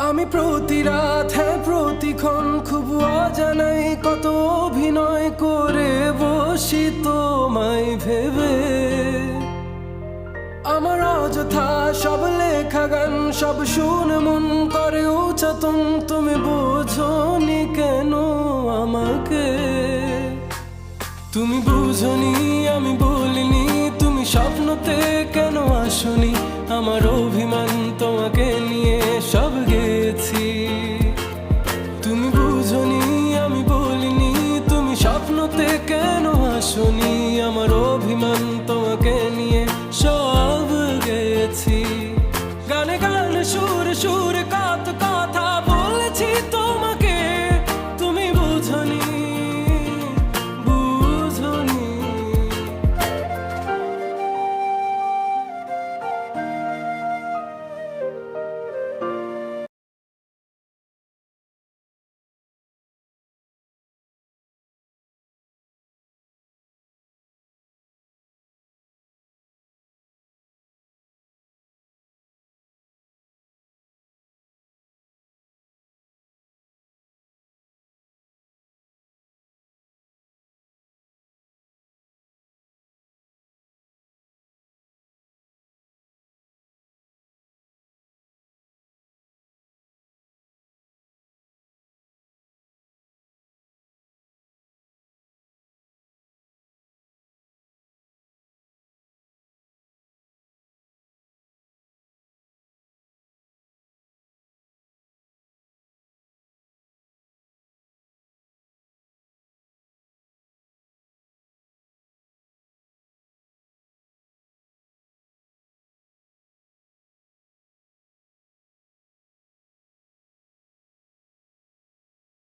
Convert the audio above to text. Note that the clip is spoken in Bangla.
আমি প্রতি রাত প্রতিক্ষণ খুব অজানাই কত অভিনয় করে বসি তোমায় ভেবে। আমার অযথা সব লেখা গান সব শুনে মন করে উচ্চাতন, তুমি বোঝনি কেন আমাকে? তুমি বুঝনি আমি বলিনি, তুমি স্বপ্নতে কেন আসনি? আমার অভিমান তোমাকে নিয়ে সব